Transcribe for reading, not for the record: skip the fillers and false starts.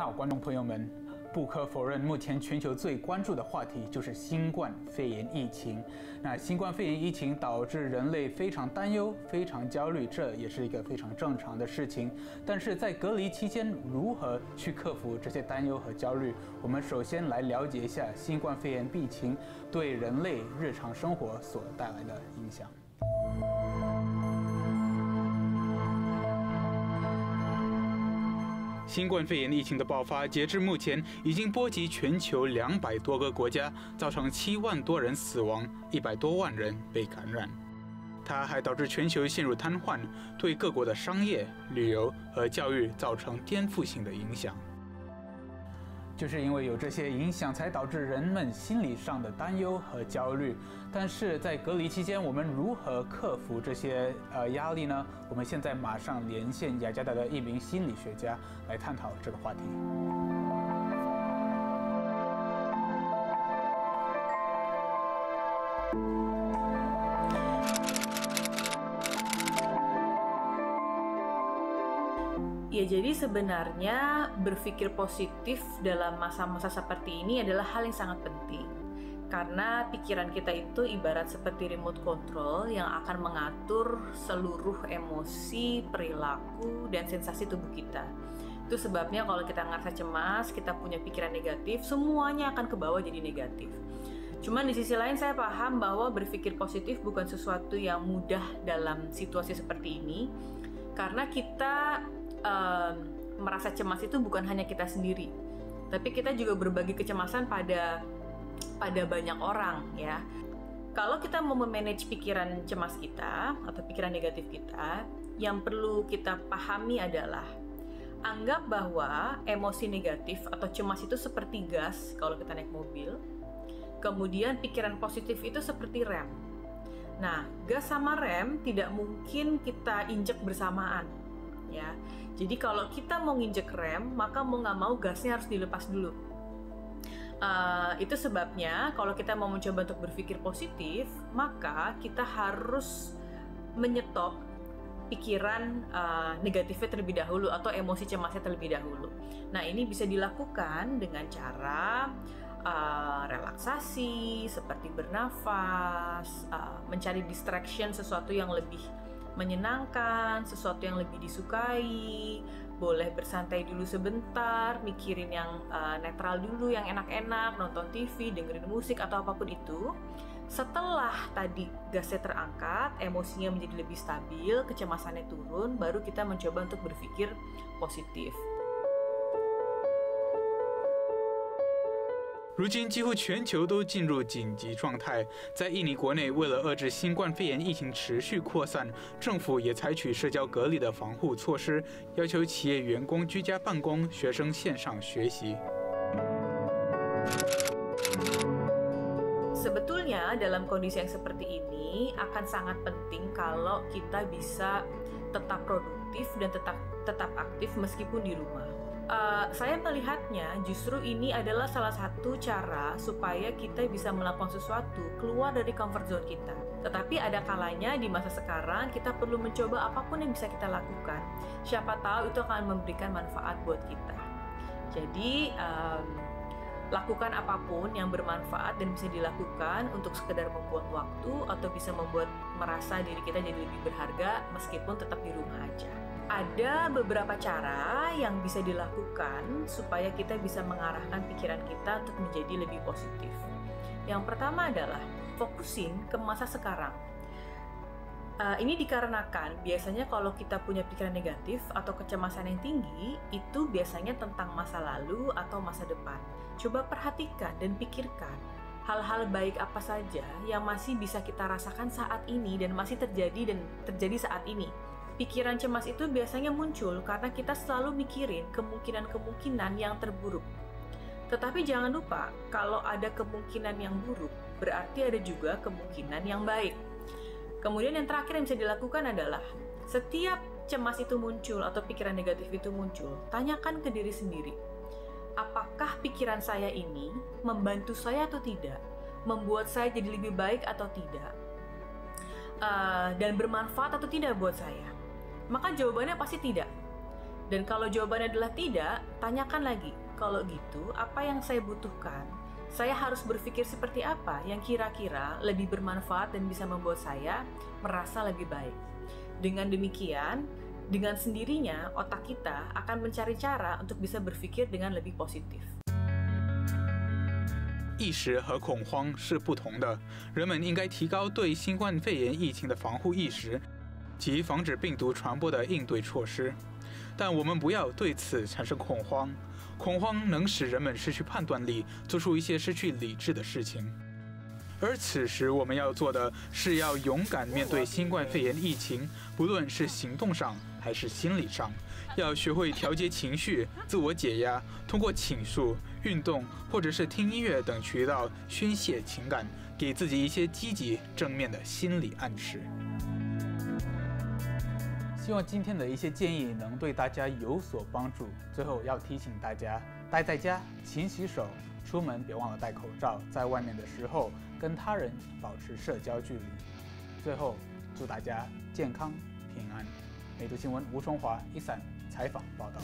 你好，观众朋友们。不可否认，目前全球最关注的话题就是新冠肺炎疫情。那新冠肺炎疫情导致人类非常担忧、非常焦虑，这也是一个非常正常的事情。但是在隔离期间，如何去克服这些担忧和焦虑？我们首先来了解一下新冠肺炎疫情对人类日常生活所带来的影响。新冠肺炎疫情的爆发，截至目前已经波及全球200多个国家，造成7万多人死亡，100多万人被感染。它还导致全球陷入瘫痪，对各国的商业、旅游和教育造成颠覆性的影响。就是因为有这些影响，才导致人们心理上的担忧和焦虑。但是在隔离期间，我们如何克服这些压力呢？我们现在马上连线雅加达的一名心理学家来探讨这个话题。Ya, jadi sebenarnya berpikir positif dalam masa-masa seperti ini adalah hal yang sangat penting. Karena pikiran kita itu ibarat seperti remote control yang akan mengatur seluruh emosi, perilaku, dan sensasi tubuh kita. Itu sebabnya kalau kita ngerasa cemas, kita punya pikiran negatif, semuanya akan ke bawah jadi negatif. Cuman di sisi lain saya paham bahwa berpikir positif bukan sesuatu yang mudah dalam situasi seperti ini. Karena kita merasa cemas itu bukan hanya kita sendiri, tapi kita juga berbagi kecemasan pada banyak orang ya. Kalau kita mau memanage pikiran cemas kita atau pikiran negatif kita, yang perlu kita pahami adalah anggap bahwa emosi negatif atau cemas itu seperti gas kalau kita naik mobil. Kemudian pikiran positif itu seperti rem. Nah, gas sama rem tidak mungkin kita injek bersamaan ya. Jadi kalau kita mau nginjek rem, maka mau nggak mau gasnya harus dilepas dulu. Itu sebabnya kalau kita mau mencoba untuk berpikir positif, maka kita harus menyetop pikiran negatifnya terlebih dahulu atau emosi cemasnya terlebih dahulu. Nah, ini bisa dilakukan dengan cara relaksasi, seperti bernafas, mencari distraction, sesuatu yang lebih menyenangkan, sesuatu yang lebih disukai, boleh bersantai dulu sebentar, mikirin yang netral dulu, yang enak-enak, nonton TV, dengerin musik atau apapun itu. Setelah tadi gasnya terangkat, emosinya menjadi lebih stabil, kecemasannya turun, baru kita mencoba untuk berpikir positif. 如今，几乎全球都进入紧急状态。在印尼国内，为了遏制新冠肺炎疫情持续扩散，政府也采取社交隔离的防护措施，要求企业员工居家办公，学生线上学习。Sebetulnya dalam kondisi yang seperti ini akan sangat penting kalau kita bisa tetap produktif dan tetap aktif meskipun di rumah. Saya melihatnya justru ini adalah salah satu cara supaya kita bisa melakukan sesuatu keluar dari comfort zone kita. Tetapi ada kalanya di masa sekarang kita perlu mencoba apapun yang bisa kita lakukan. Siapa tahu itu akan memberikan manfaat buat kita. Jadi lakukan apapun yang bermanfaat dan bisa dilakukan untuk sekedar membuang waktu atau bisa membuat merasa diri kita jadi lebih berharga meskipun tetap di rumah aja. Ada beberapa cara yang bisa dilakukan supaya kita bisa mengarahkan pikiran kita untuk menjadi lebih positif. Yang pertama adalah fokusin ke masa sekarang. Ini dikarenakan biasanya kalau kita punya pikiran negatif atau kecemasan yang tinggi, itu biasanya tentang masa lalu atau masa depan. Coba perhatikan dan pikirkan hal-hal baik apa saja yang masih bisa kita rasakan saat ini dan masih terjadi saat ini. Pikiran cemas itu biasanya muncul karena kita selalu mikirin kemungkinan-kemungkinan yang terburuk. Tetapi jangan lupa, kalau ada kemungkinan yang buruk, berarti ada juga kemungkinan yang baik. Kemudian yang terakhir yang bisa dilakukan adalah, setiap cemas itu muncul atau pikiran negatif itu muncul, tanyakan ke diri sendiri, apakah pikiran saya ini membantu saya atau tidak? Membuat saya jadi lebih baik atau tidak? Dan bermanfaat atau tidak buat saya? Maka jawabannya pasti tidak. Dan kalau jawabannya adalah tidak, tanyakan lagi. Kalau gitu, apa yang saya butuhkan? Saya harus berpikir seperti apa yang kira-kira lebih bermanfaat dan bisa membuat saya merasa lebih baik. Dengan demikian, dengan sendirinya otak kita akan mencari cara untuk bisa berpikir dengan lebih positif. 意识和恐慌是不同的，人们应该提高对新冠肺炎疫情的防护意识及防止病毒传播的应对措施。但我们不要对此产生恐慌，恐慌能使人们失去判断力，做出一些失去理智的事情。而此时我们要做的是要勇敢面对新冠肺炎疫情，不论是行动上还是心理上，要学会调节情绪、自我解压，通过倾诉、运动或者是听音乐等渠道宣泄情感，给自己一些积极正面的心理暗示。希望今天的一些建议能对大家有所帮助。最后要提醒大家，待在家勤洗手，出门别忘了戴口罩，在外面的时候跟他人保持社交距离。最后祝大家健康平安。每周新闻吴崇华一伞采访报道。